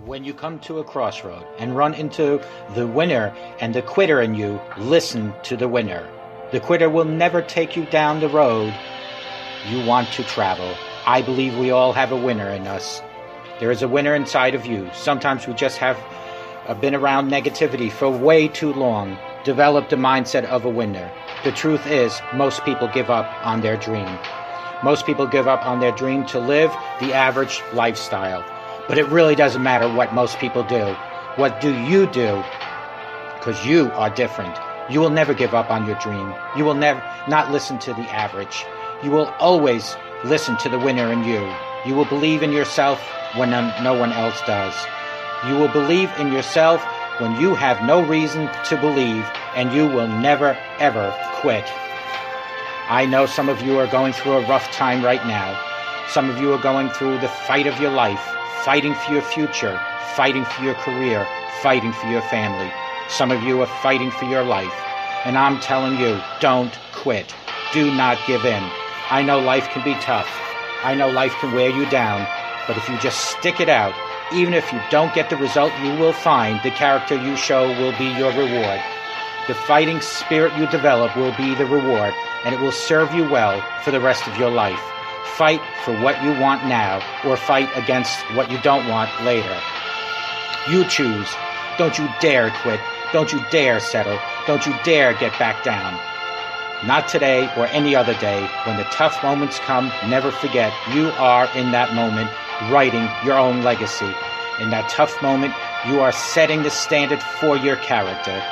When you come to a crossroad and run into the winner and the quitter in you, listen to the winner. The quitter will never take you down the road you want to travel. I believe we all have a winner in us. There is a winner inside of you. Sometimes we just have been around negativity for way too long, developed the mindset of a winner. The truth is, most people give up on their dream. Most people give up on their dream to live the average lifestyle. But it really doesn't matter what most people do. What do you do? Because you are different. You will never give up on your dream. You will never not listen to the average. You will always listen to the winner in you. You will believe in yourself when no one else does. You will believe in yourself when you have no reason to believe, and you will never, ever quit. I know some of you are going through a rough time right now. Some of you are going through the fight of your life, fighting for your future, fighting for your career, fighting for your family. Some of you are fighting for your life. And I'm telling you, don't quit. Do not give in. I know life can be tough. I know life can wear you down. But if you just stick it out, even if you don't get the result you will find, the character you show will be your reward. The fighting spirit you develop will be the reward, and it will serve you well for the rest of your life. Fight for what you want now, or fight against what you don't want later. You choose. Don't you dare quit. Don't you dare settle. Don't you dare get back down. Not today or any other day. When the tough moments come, never forget you are in that moment writing your own legacy. In that tough moment, you are setting the standard for your character.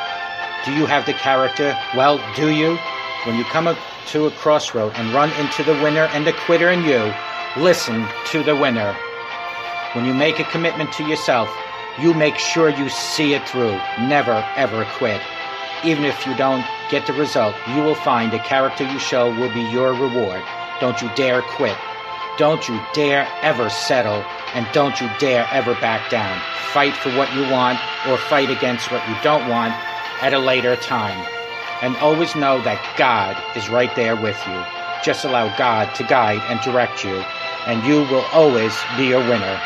Do you have the character? Well, do you? When you come to a crossroad and run into the winner and the quitter in you, listen to the winner. When you make a commitment to yourself, you make sure you see it through. Never, ever quit. Even if you don't get the result, you will find the character you show will be your reward. Don't you dare quit. Don't you dare ever settle, and don't you dare ever back down. Fight for what you want or fight against what you don't want at a later time. And always know that God is right there with you. Just allow God to guide and direct you, and you will always be a winner.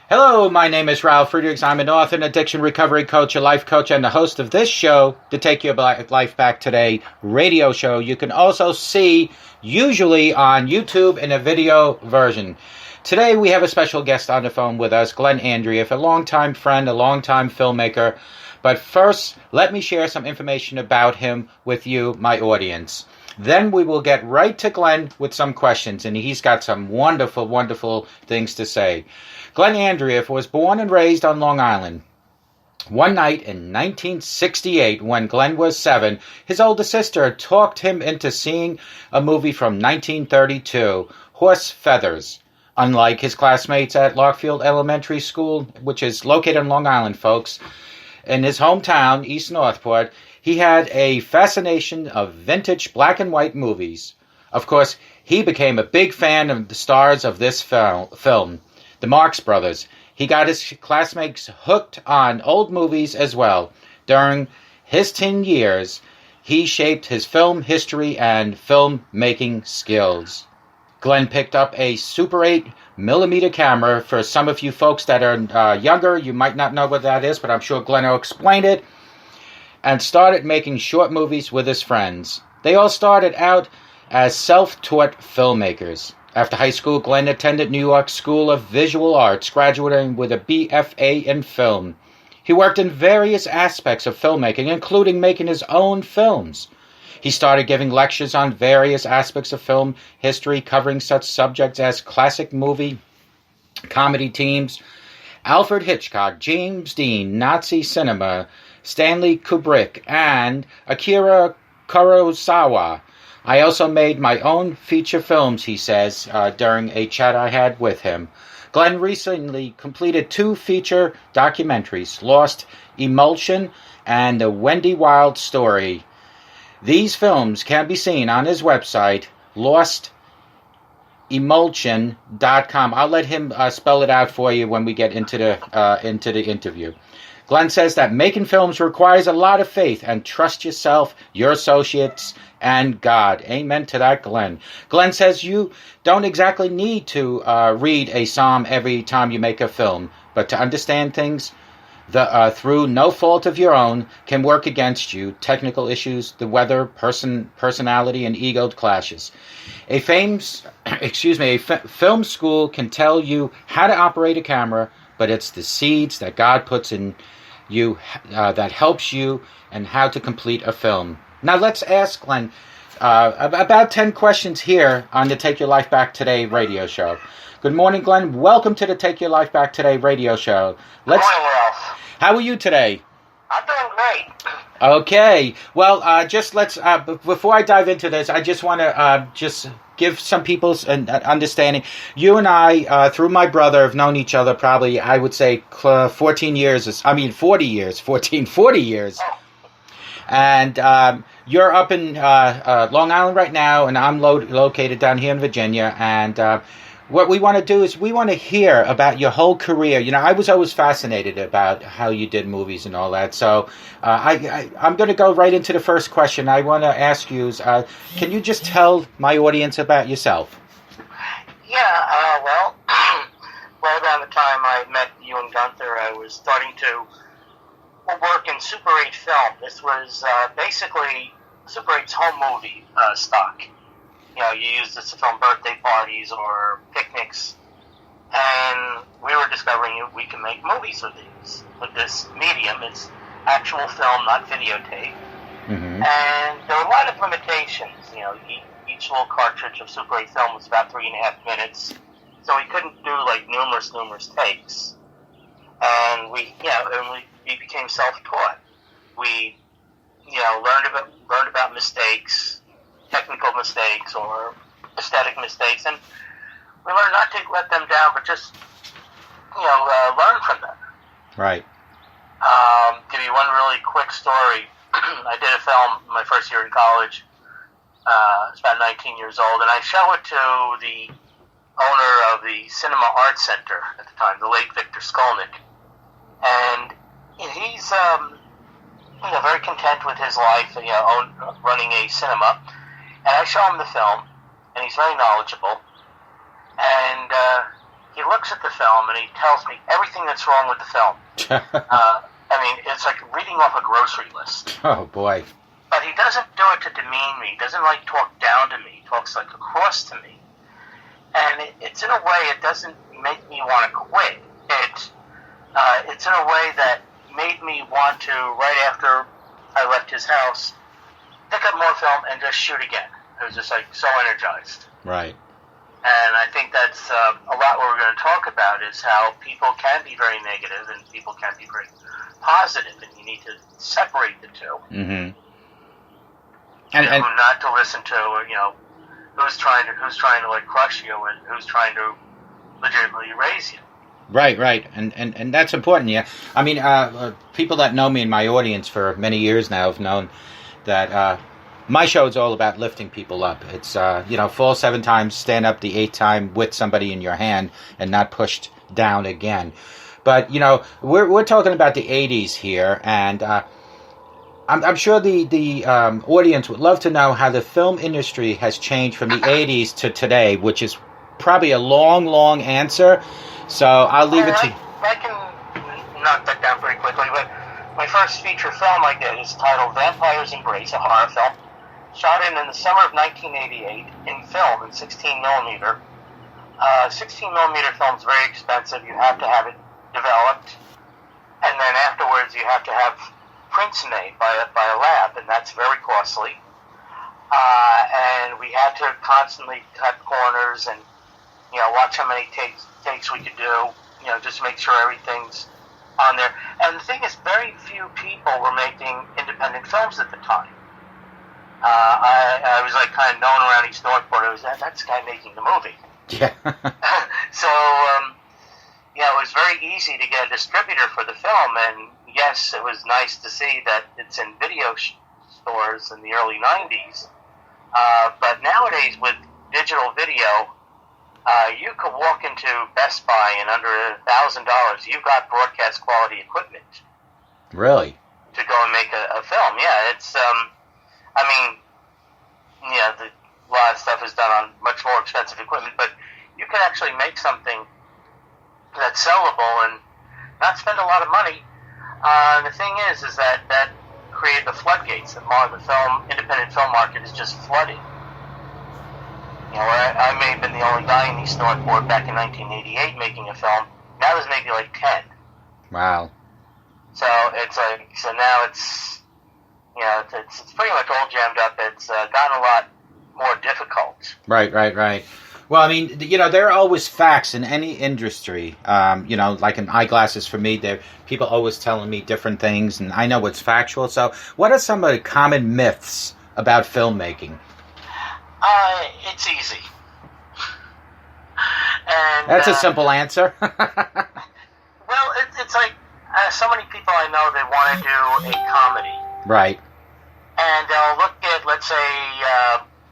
Hello, my name is Ralf Friedrichs. I'm an author, an addiction recovery coach, a life coach, and the host of this show, the Take Your Life Back Today radio show. You can also see, usually on YouTube, in a video version. Today we have a special guest on the phone with us, Glenn Andreiev, a longtime friend, a longtime filmmaker. But first, let me share some information about him with you, my audience. Then we will get right to Glenn with some questions, and he's got some wonderful, wonderful things to say. Glenn Andreiev was born and raised on Long Island. One night in 1968, when Glenn was 7, his older sister talked him into seeing a movie from 1932, Horse Feathers. Unlike his classmates at Larkfield Elementary School, which is located in Long Island, folks, in his hometown, East Northport, he had a fascination of vintage black and white movies. Of course, he became a big fan of the stars of this film, the Marx Brothers. He got his classmates hooked on old movies as well. During his teen years, he shaped his film history and filmmaking skills. Glenn picked up a Super 8mm camera. For some of you folks that are younger, you might not know what that is, but I'm sure Glenn will explain it. And started making short movies with his friends. They all started out as self-taught filmmakers. After high school, Glenn attended New York School of Visual Arts, graduating with a BFA in film. He worked in various aspects of filmmaking, including making his own films. He started giving lectures on various aspects of film history, covering such subjects as classic movie, comedy themes, Alfred Hitchcock, James Dean, Nazi cinema, Stanley Kubrick, and Akira Kurosawa. I also made my own feature films, he says, during a chat I had with him. Glenn recently completed 2 feature documentaries, Lost Emulsion and The Wendy Wilde Story. These films can be seen on his website, lostemulsion.com. I'll let him spell it out for you when we get into the interview. Glenn says that making films requires a lot of faith and trust yourself, your associates, and God. Amen to that, Glenn. Glenn says you don't exactly need to read a psalm every time you make a film, but to understand things through no fault of your own can work against you. Technical issues, the weather, personality, and ego clashes. A film school can tell you how to operate a camera, but it's the seeds that God puts in you that helps you and how to complete a film. Now let's ask Glenn about 10 questions here on the Take Your Life Back Today radio show. Good morning, Glenn. Welcome to the Take Your Life Back Today radio show. Good morning, Ralph. How are you today? I'm doing great. Okay. Well, just let's, before I dive into this, I just want to just give some people an understanding. You and I, through my brother, have known each other probably, I would say, 40 years. Oh. And you're up in Long Island right now, and I'm located down here in Virginia. And what we want to do is we want to hear about your whole career. You know, I was always fascinated about how you did movies and all that. So I'm going to go right into the first question. I want to ask you, can you just tell my audience about yourself? Yeah, well, right around the time I met you and Gunther, I was starting to work in Super 8 film. This was basically Super 8's home movie stock. You know, you use this to film birthday parties or picnics, and we were discovering we can make movies with this medium. It's actual film, not videotape. Mm-hmm. And there were a lot of limitations. You know, each little cartridge of Super 8 film was about 3.5 minutes, so we couldn't do like numerous takes. And we became self-taught. We, learned about mistakes, technical mistakes or aesthetic mistakes, and we learned not to let them down, but just, learn from them. Right. Give you one really quick story. I did a film my first year in college. I was about 19 years old, and I showed it to the owner of the Cinema Arts Center at the time, the late Victor Skolnick. And he's very content with his life, running a cinema. And I show him the film, and he's very knowledgeable. And he looks at the film, and he tells me everything that's wrong with the film. It's like reading off a grocery list. Oh, boy. But he doesn't do it to demean me. He doesn't, talk down to me. He talks, across to me. And it's in a way, it doesn't make me want to quit. It's in a way that made me want to, right after I left his house, pick up more film and just shoot again. I was just so energized. Right. And I think that's a lot what we're going to talk about is how people can be very negative and people can be very positive, and you need to separate the two. Mm-hmm. And not to listen to who's trying to crush you and who's trying to legitimately raise you. Right, and that's important. Yeah, I mean, people that know me in my audience for many years now have known that my show is all about lifting people up. It's fall 7 times, stand up the 8th time with somebody in your hand, and not pushed down again. But we're talking about the 80s here, and I'm sure the audience would love to know how the film industry has changed from the 80s to today, which is probably a long answer. So I'll leave it to you. I can knock that down pretty quickly, but my first feature film I did is titled Vampire's Embrace, a horror film, shot in the summer of 1988 in film in 16 millimeter. 16 millimeter film is very expensive. You have to have it developed, and then afterwards you have to have prints made by a lab, and that's very costly. And we had to constantly cut corners and watch how many takes we could do, just to make sure everything's on there. And the thing is, very few people were making independent films at the time. I was kind of known around East Northport. That's the guy making the movie. Yeah. So, it was very easy to get a distributor for the film, and yes, it was nice to see that it's in video stores in the early 90s. But nowadays, with digital video, you could walk into Best Buy and under $1,000, you've got broadcast quality equipment. Really? To go and make a film. Yeah, it's I mean, yeah, a lot of stuff is done on much more expensive equipment, but you can actually make something that's sellable and not spend a lot of money. The thing is that created the floodgates. The independent film market is just flooding. You know, I may have been the only guy in East Northport back in 1988 making a film. Now there's maybe like 10. Wow. So now it's, you know, it's pretty much all jammed up. It's gotten a lot more difficult. Right. Well, I mean, you know, there are always facts in any industry. You know, like in eyeglasses for me, there people always telling me different things, and I know what's factual. So, what are some of the common myths about filmmaking? It's easy. And that's a simple answer. Well, it's like so many people I know, they want to do a comedy. Right. And they'll look at, let's say,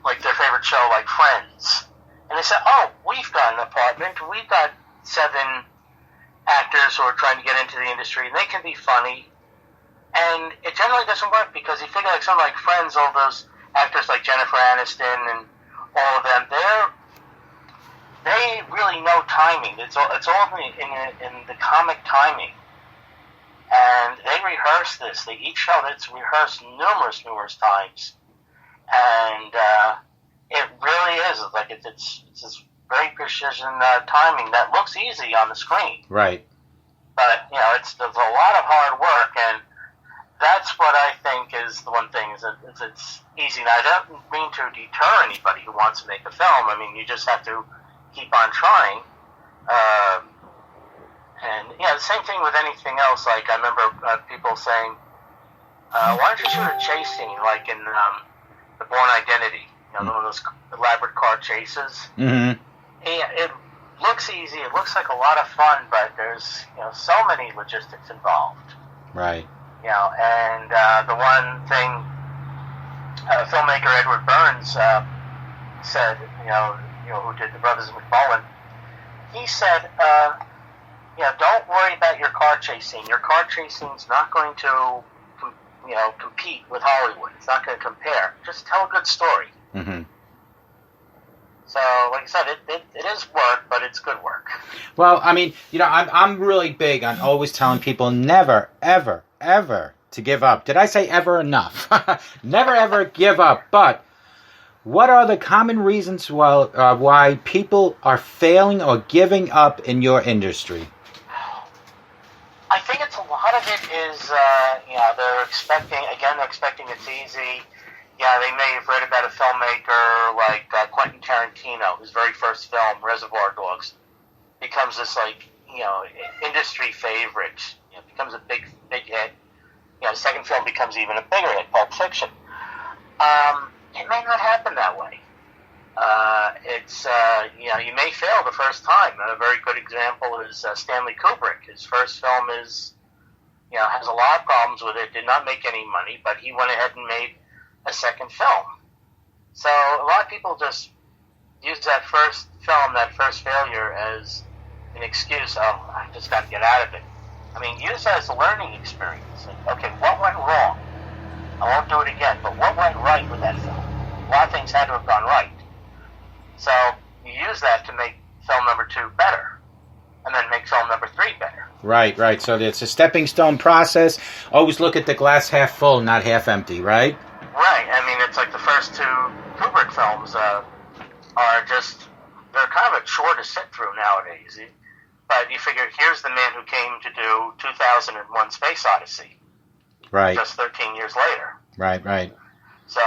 like their favorite show, like Friends. And they say, oh, we've got an apartment. We've got 7 actors who are trying to get into the industry, and they can be funny. And it generally doesn't work because you figure like something like Friends, all those actors like Jennifer Aniston and all of them, they really know timing. It's all in the comic timing. And they rehearse this. They each show that's rehearsed numerous times. And it really is. Like it's this very precision timing that looks easy on the screen. Right. But, you know, there's a lot of hard work, and that's what I think is the one thing, is that it's easy. Now, I don't mean to deter anybody who wants to make a film. I mean, you just have to keep on trying. And, yeah, the same thing with anything else. Like, I remember people saying, why don't you shoot a chase scene, like in The Bourne Identity, you know, one of those elaborate car chases. Mm-hmm. It looks easy, it looks like a lot of fun, but there's, you know, so many logistics involved. Right. You know, and the one thing filmmaker Edward Burns said, you know, who did The Brothers McMullen, he said, you know, don't worry about your car chase scene. Your car chase scene's not going to, you know, compete with Hollywood. It's not going to compare. Just tell a good story. Mm-hmm. So, like I said, it is work, but it's good work. Well, I mean, you know, I'm really big on always telling people never, ever, ever to give up. Did I say ever enough? Never, ever give up. But what are the common reasons why people are failing or giving up in your industry? I think it's a lot of it is, you know, they're expecting it's easy. Yeah, they may have read about a filmmaker like Quentin Tarantino, whose very first film, Reservoir Dogs, becomes this, like, you know, industry favorite. You know, becomes a big hit. You know, the second film becomes even a bigger hit, Pulp Fiction. It may not happen that way. It's, you know, you may fail the first time. A very good example is Stanley Kubrick. His first film is, you know, has a lot of problems with it, did not make any money, but he went ahead and made a second film. So a lot of people just use that first film, that first failure, as an excuse. Oh, I just got to get out of it. I mean, use that as a learning experience. Okay, what went wrong? I won't do it again, but what went right with that film? A lot of things had to have gone right. So you use that to make film number 2 better, and then make film number 3 better. Right. So it's a stepping stone process. Always look at the glass half full, not half empty, right? Right. I mean, it's like the first 2 Kubrick films are just, they're kind of a chore to sit through nowadays. But you figure, here's the man who came to do 2001 Space Odyssey. Right. Just 13 years later. Right. So,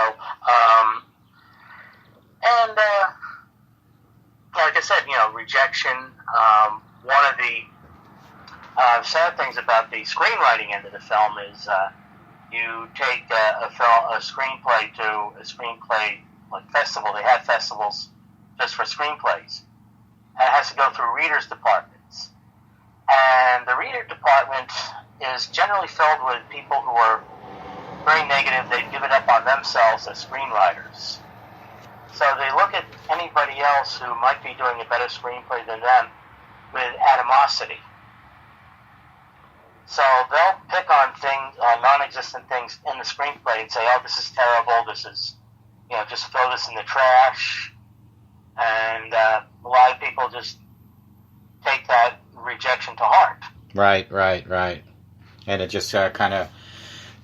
and like I said, you know, rejection. One of the sad things about the screenwriting end of the film is you take a screenplay to a screenplay like festival. They have festivals just for screenplays. And it has to go through readers' departments. And the reader department is generally filled with people who are very negative. They give it up on themselves as screenwriters. So they look at anybody else who might be doing a better screenplay than them with animosity. So they'll pick on things, non-existent things in the screenplay and say, "Oh, this is terrible. This is, just throw this in the trash." And a lot of people just take that rejection to heart. Right. And it just kind of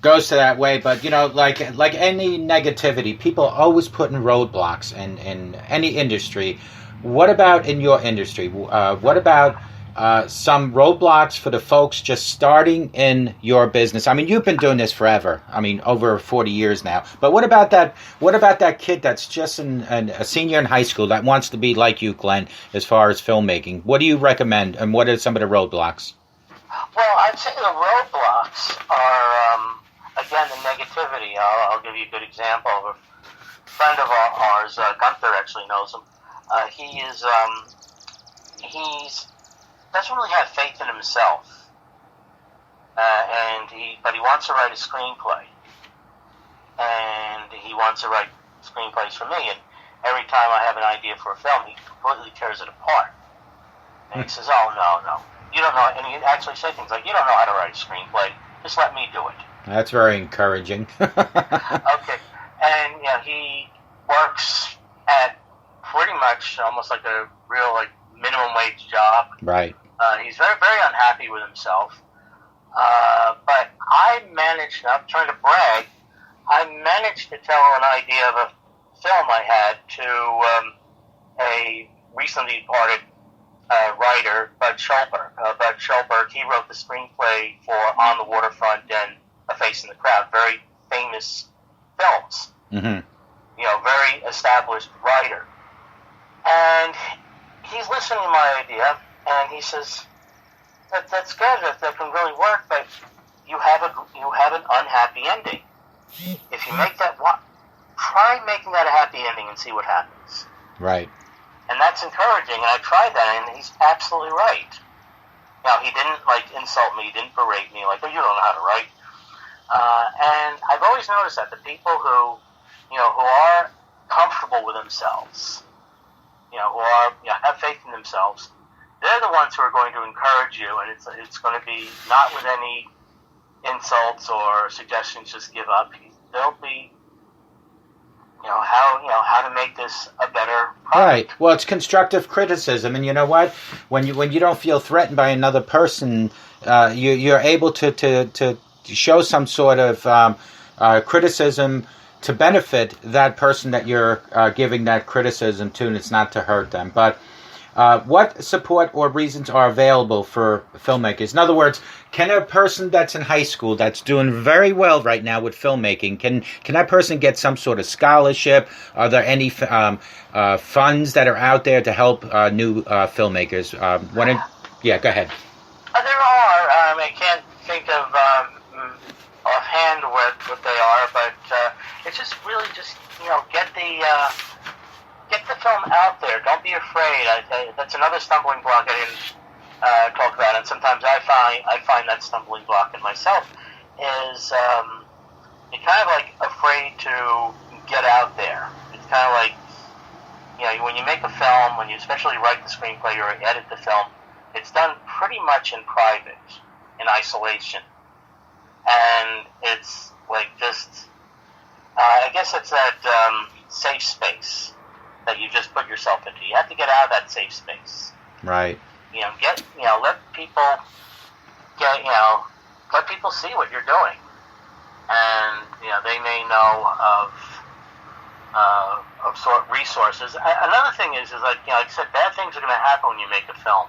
goes to that way. But like any negativity, people always put in roadblocks in any industry. What about in your industry? What about some roadblocks for the folks just starting in your business? I mean, you've been doing this forever. I mean, over 40 years now. But what about that kid that's just a senior in high school that wants to be like you, Glenn, as far as filmmaking? What do you recommend, and what are some of the roadblocks? Well, I'd say the roadblocks are, again, the negativity. I'll give you a good example of a friend of ours, Gunther actually knows him. He doesn't really have faith in himself, but he wants to write a screenplay, and he wants to write screenplays for me. And every time I have an idea for a film, he completely tears it apart. And he says, "Oh no, you don't know." And he actually said things like, "You don't know how to write a screenplay. Just let me do it." That's very encouraging. Okay, and he works at pretty much almost like a real minimum wage job. Right. He's very, very unhappy with himself. But I managed, I'm trying to brag, I managed to tell an idea of a film I had to a recently departed writer, Bud Schulberg. Bud Schulberg, he wrote the screenplay for On the Waterfront and A Face in the Crowd, very famous films. Mm-hmm. Very established writer. And he's listening to my idea, and he says, "That's good. That can really work, but you have an unhappy ending. If you make that, try making that a happy ending and see what happens." Right. And that's encouraging. And I tried that, and he's absolutely right. Now, he didn't insult me. He didn't berate me like, "Oh, you don't know how to write." And I've always noticed that the people who are comfortable with themselves, who are have faith in themselves, they're the ones who are going to encourage you, and it's going to be not with any insults or suggestions. Just give up. They'll be, how to make this a better product. Right. Well, it's constructive criticism, and you know what? When you don't feel threatened by another person, you're able to show some sort of criticism to benefit that person that you're giving that criticism to, and it's not to hurt them. But what support or reasons are available for filmmakers? In other words, can a person that's in high school that's doing very well right now with filmmaking, can that person get some sort of scholarship? Are there any funds that are out there to help new filmmakers? Yeah, go ahead. There are. I can't think of offhand what they are, but it's just really get the film out there. Don't be afraid. That's another stumbling block I didn't talk about, and sometimes I find that stumbling block in myself is you're kind of afraid to get out there. It's kind of like when you make a film, when you especially write the screenplay or edit the film, it's done pretty much in private, in isolation, and it's I guess it's that safe space that you just put yourself into. You have to get out of that safe space. Right. Let people let people see what you're doing, and they may know of sort of resources. Another thing is like I said, bad things are going to happen when you make a film.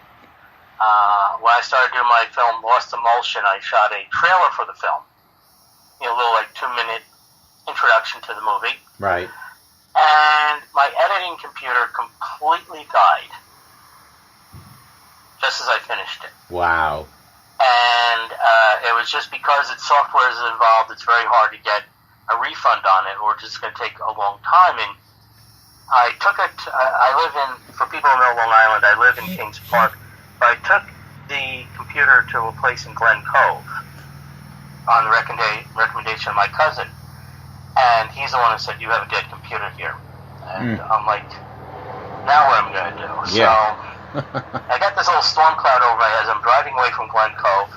When I started doing my film Lost Emulsion, I shot a trailer for the film. A little 2-minute introduction to the movie. Right. And my editing computer completely died just as I finished it. Wow. And it was just because software is involved, it's very hard to get a refund on it, or it's just going to take a long time. And I took it, I live in, for people who know Long Island, I live in Kings Park, but I took the computer to a place in Glen Cove on the recommendation of my cousin. And he's the one who said, "You have a dead computer here." And I'm like, now what am I going to do? Yeah. So I got this little storm cloud over my head as I'm driving away from Glen Cove,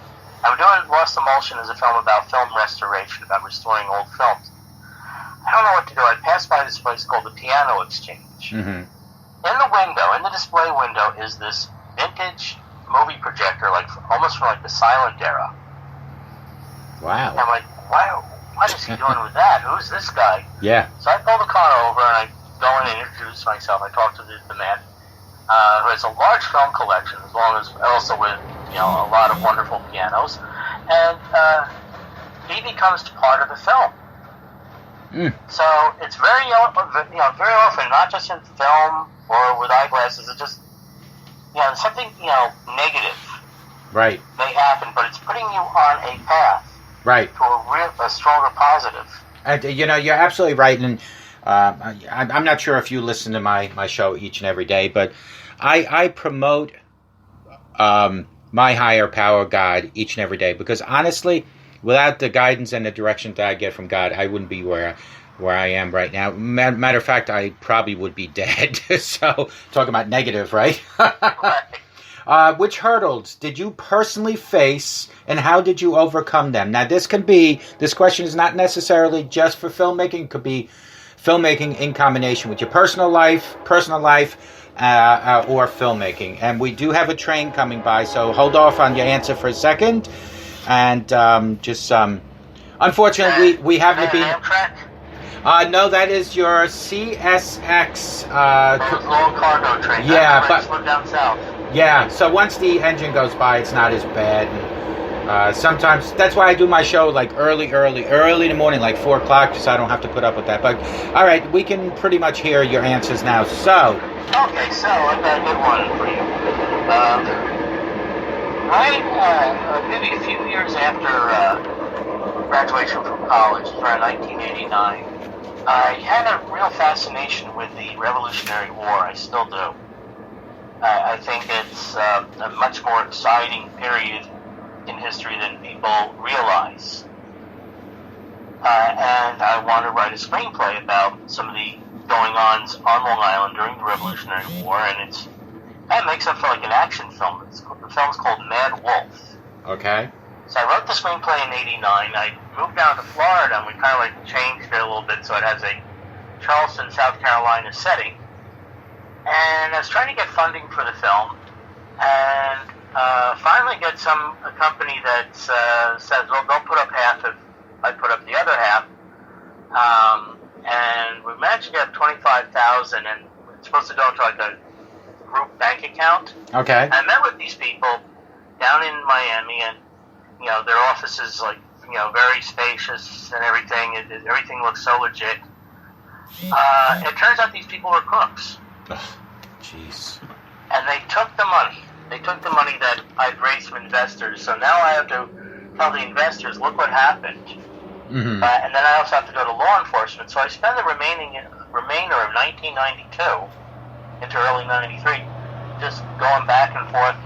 I'm doing Lost Emulsion as a film about film restoration, about restoring old films. I don't know what to do. I passed by this place called the Piano Exchange. Mm-hmm. In the window, in the display window, is this vintage movie projector, like almost from like the silent era. Wow. And I'm like, what is he doing with that? Who's this guy? Yeah. So I pull the car over and I go in and introduce myself. I talk to the man who has a large film collection, as well as also with a lot of wonderful pianos, and he becomes part of the film. Mm. So it's very often, not just in film or with eyeglasses, it's just something negative, right, may happen, but it's putting you on a path, right, to a stronger positive. And you're absolutely right, and I'm not sure if you listen to my show each and every day, but I promote my higher power, God, each and every day, because honestly, without the guidance and the direction that I get from God, I wouldn't be where I am right now. Matter of fact, I probably would be dead. So, talking about negative, right? Which hurdles did you personally face, and how did you overcome them? Now, this question is not necessarily just for filmmaking. It could be filmmaking in combination with your personal life, or filmmaking. And we do have a train coming by, so hold off on your answer for a second. And unfortunately, we haven't been... no, that is your CSX. Long cargo train. Yeah, but down south. Yeah, so once the engine goes by, it's not as bad. And, sometimes that's why I do my show like early in the morning, like 4 o'clock, so I don't have to put up with that. But all right, we can pretty much hear your answers now. So. Okay, so I've got a good one for you. Maybe a few years after graduation from college, around 1989, I had a real fascination with the Revolutionary War. I still do. I think it's a much more exciting period in history than people realize. And I want to write a screenplay about some of the going-ons on Long Island during the Revolutionary War, and that makes it feel like an action film. The film's called Mad Wolf. Okay. So I wrote the screenplay in '89. I moved down to Florida, and we kind of like changed it a little bit so it has a Charleston, South Carolina setting. And I was trying to get funding for the film, and finally get a company that says, well, don't put up half if I put up the other half. And we managed to get $25,000, and it's supposed to go into like a group bank account. Okay. And I met with these people down in Miami, and their office is like very spacious and everything. Everything looks so legit. It turns out these people were crooks. Jeez. And they took the money. They took the money that I'd raised from investors. So now I have to tell the investors, look what happened. Mm-hmm. And then I also have to go to law enforcement. So I spend the remainder of 1992 into early 93 just going back and forth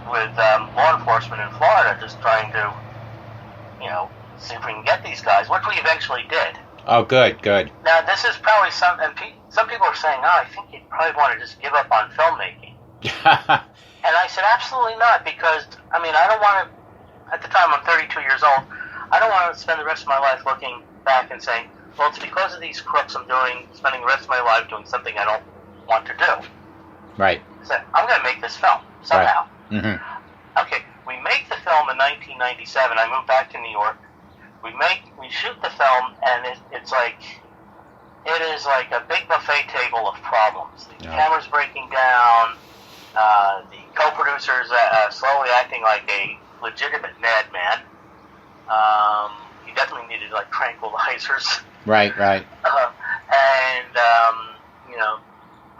with law enforcement in Florida, just trying to, see if we can get these guys, which we eventually did. Oh, good. Now, this is probably some people are saying, I think you'd probably want to just give up on filmmaking. And I said, absolutely not, because, I don't want to, at the time I'm 32 years old, I don't want to spend the rest of my life looking back and saying, well, it's because of these crooks spending the rest of my life doing something I don't want to do. Right. So I'm going to make this film, somehow. Right. Mm-hmm. Okay, we make the film in 1997. I moved back to New York. We shoot the film, and it is like a big buffet table of problems. The camera's breaking down. The co-producers slowly acting like a legitimate madman. He definitely needed like tranquilizers. Right.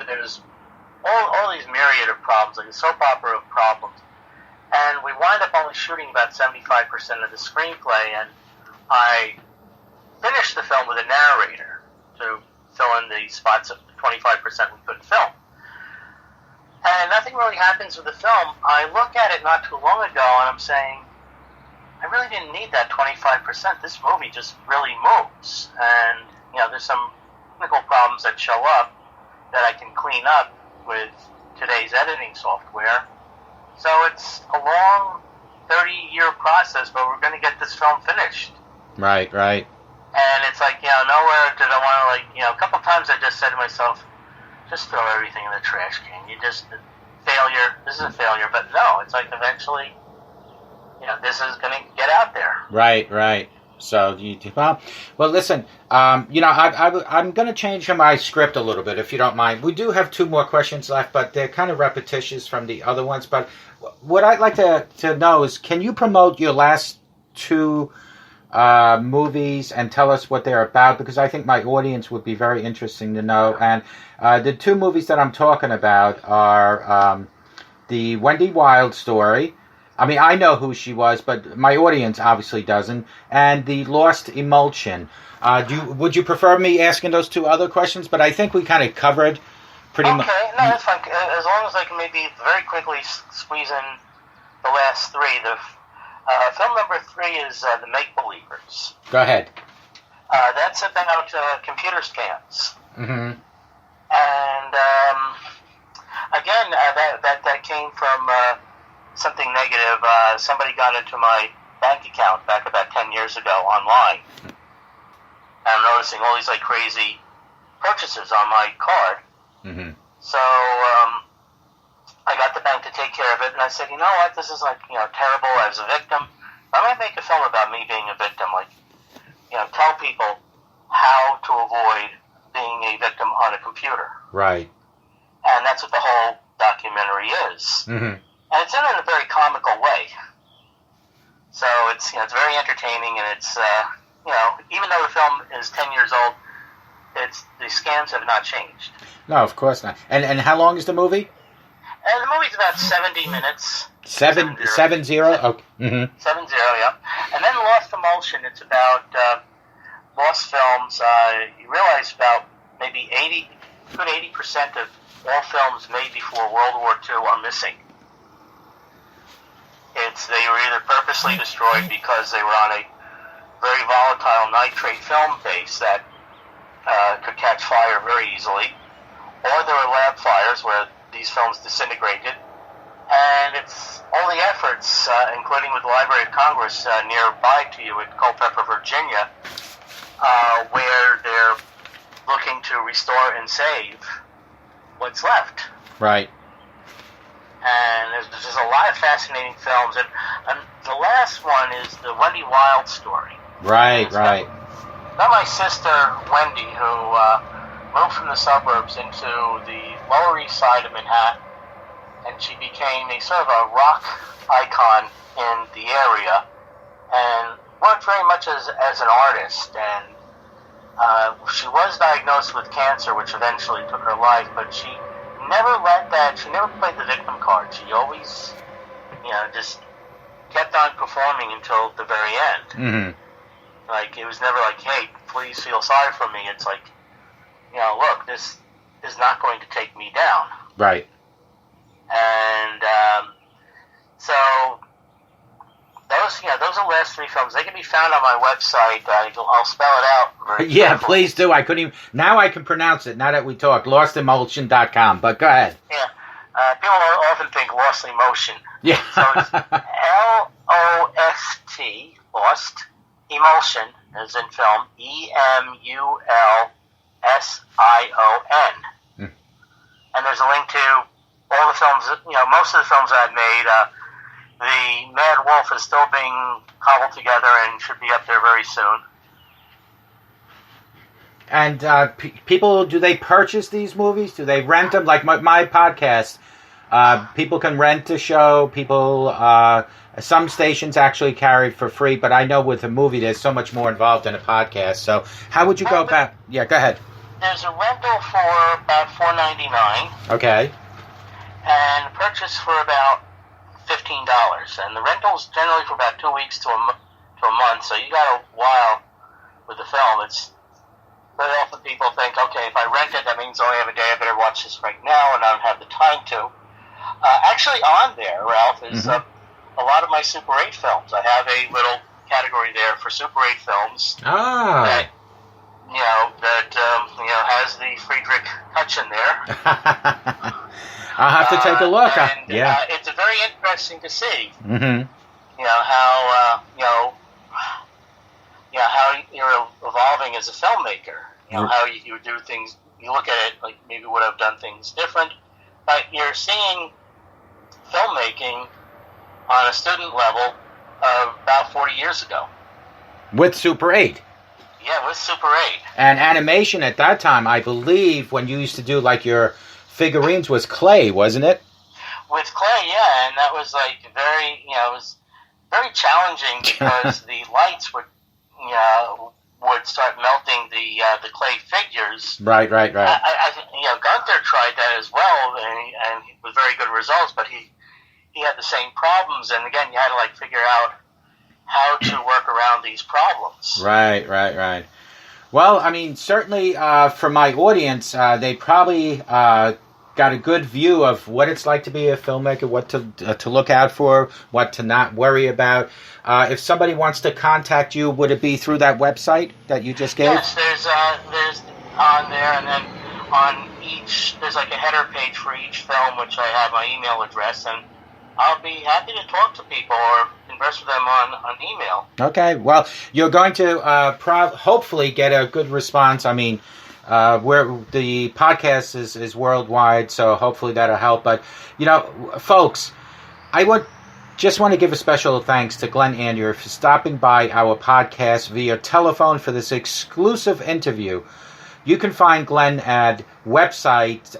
There's all these myriad of problems, like a soap opera of problems. And we wind up only shooting about 75% of the screenplay, and I finished the film with a narrator to fill in the spots of the 25% we couldn't film. And nothing really happens with the film. I look at it not too long ago, and I'm saying, I really didn't need that 25%. This movie just really moves. And, there's some technical problems that show up that I can clean up with today's editing software. So it's a long 30-year process, but we're going to get this film finished. Right. And it's like, nowhere did I want to, a couple times I just said to myself, just throw everything in the trash can. Failure, this is a failure. But no, it's like eventually, this is going to get out there. Right. So, well, listen, I'm going to change my script a little bit, if you don't mind. We do have 2 more questions left, but they're kind of repetitious from the other ones. But what I'd like to know is, can you promote your last 2 movies and tell us what they're about? Because I think my audience would be very interesting to know. And the 2 movies that I'm talking about are the Wendy Wilde story. I mean, I know who she was, but my audience obviously doesn't. And the Lost Emulsion. Would you prefer me asking those 2 other questions? But I think we kind of covered pretty much. Okay, no, that's fine. As long as I can maybe very quickly squeeze in the last 3. The film number 3 is The Make-Believers. Go ahead. That's about computer scams. Mm-hmm. And again, that came from something negative. Somebody got into my bank account back about 10 years ago online. And I'm noticing all these like crazy purchases on my card. Mm-hmm. So I got the bank to take care of it, and I said, you know what, this is like, terrible. I was a victim. I might make a film about me being a victim, like, tell people how to avoid being a victim on a computer. Right. And that's what the whole documentary is. Mm-hmm. And it's done in a very comical way. So it's it's very entertaining, and it's even though the film is 10 years old, the scams have not changed. No, of course not. And how long is the movie? And the movie's about 70 minutes. 7-0? Okay. Mm-hmm. 7-0, yeah. And then Lost Emulsion, it's about lost films. You realize about maybe 80% of all films made before World War II are missing. They were either purposely destroyed because they were on a very volatile nitrate film base that could catch fire very easily, or there were lab fires where these films disintegrated. And it's all the efforts, including with the Library of Congress nearby to you at Culpeper, Virginia, where they're looking to restore and save what's left. Right. And there's just a lot of fascinating films. And the last one is the Wendy Wilde story. Right. About my sister, Wendy, who moved from the suburbs into the Lower East Side of Manhattan. And she became a sort of a rock icon in the area, and worked very much as an artist. And she was diagnosed with cancer, which eventually took her life. But she never let that. She never played the victim card. She always, just kept on performing until the very end. Mm-hmm. Like, it was never like, hey, please feel sorry for me. It's like, look, this is not going to take me down. Right. And so those are the last 3 films. They can be found on my website. I'll spell it out. Yeah, carefully. Please do. I couldn't even. Now I can pronounce it. Now that we talked, lostemulsion.com. But go ahead. Yeah, people often think Lost Emotion. Yeah. So it's LOST, Lost Emulsion, as in film, EMULSION. And there's a link to all the films, most of the films I've made. The Mad Wolf is still being cobbled together and should be up there very soon. And people, do they purchase these movies? Do they rent them? Like my podcast, people can rent a show. People, some stations actually carry it for free. But I know with a movie, there's so much more involved in a podcast. So how would you go about? Yeah, go ahead. There's a rental for about $4.99. Okay. And purchase for about $15. And the rental's generally for about 2 weeks to a month, so you got a while with the film. It's very often people think, okay, if I rent it, that means I only have a day. I better watch this right now, and I don't have the time to. Actually, on there, Ralph, is a lot of my Super 8 films. I have a little category there for Super 8 films. Ah. That has the Friedrich touch in there. I'll have to take a look. And it's very interesting to see. Mm-hmm. how you're evolving as a filmmaker. How you do things. You look at it like maybe would have done things different, but you're seeing filmmaking on a student level of about 40 years ago. With Super 8. Yeah, with Super 8. And animation at that time, I believe, when you used to do like your figurines, was clay, wasn't it? With clay, yeah, and that was like it was very challenging because the lights would start melting the clay figures. Right. Gunther tried that as well, and with very good results, but he had the same problems, and again, you had to like figure out how to work around these problems. Right. Well, I mean, certainly for my audience, they probably got a good view of what it's like to be a filmmaker, what to look out for, what to not worry about. If somebody wants to contact you, would it be through that website that you just gave? Yes, there's on there, and then on each, there's like a header page for each film, which I have my email address, and I'll be happy to talk to people or converse with them on email. Okay, well, you're going to hopefully get a good response. I mean, the podcast is worldwide, so hopefully that'll help. But, folks, I just want to give a special thanks to Glenn Andreiev for stopping by our podcast via telephone for this exclusive interview. You can find Glenn at his website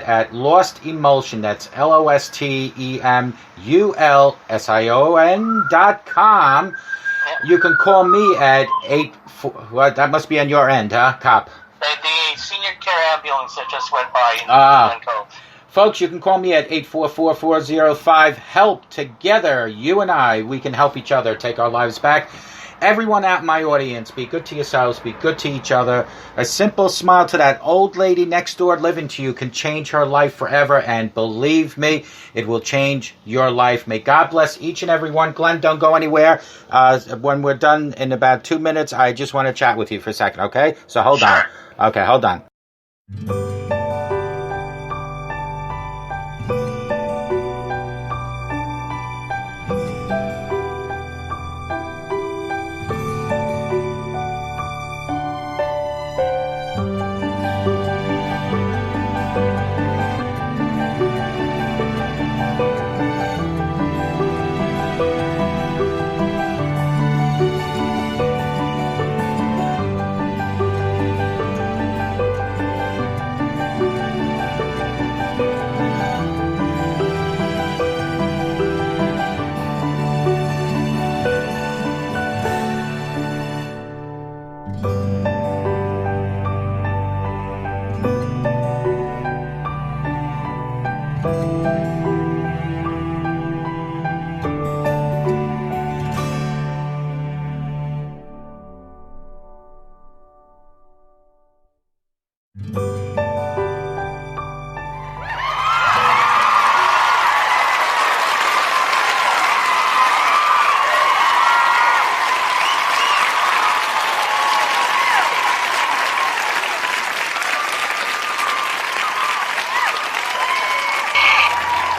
at Lost Emulsion. That's LOSTEMULSION.com. You can call me at 84. Well, that must be on your end, huh, Cop? The senior care ambulance that just went by in Glen. Folks, you can call me at 844-405-HELP. Together, you and I, we can help each other take our lives back. Everyone out in my audience, be good to yourselves, be good to each other. A simple smile to that old lady next door living to you can change her life forever, and believe me, it will change your life. May God bless each and every one. Glenn, don't go anywhere. When we're done in about 2 minutes, I just want to chat with you for a second, okay? So hold on. Okay, hold on.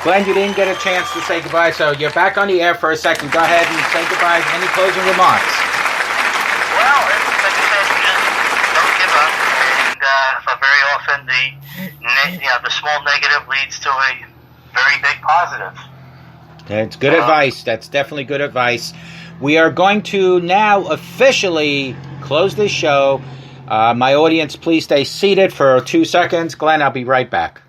Glenn, you didn't get a chance to say goodbye, so you're back on the air for a second. Go ahead and say goodbye. Any closing remarks? Well, like I said, just don't give up. And very often the small negative leads to a very big positive. That's good advice. That's definitely good advice. We are going to now officially close this show. My audience, please stay seated for 2 seconds. Glenn, I'll be right back.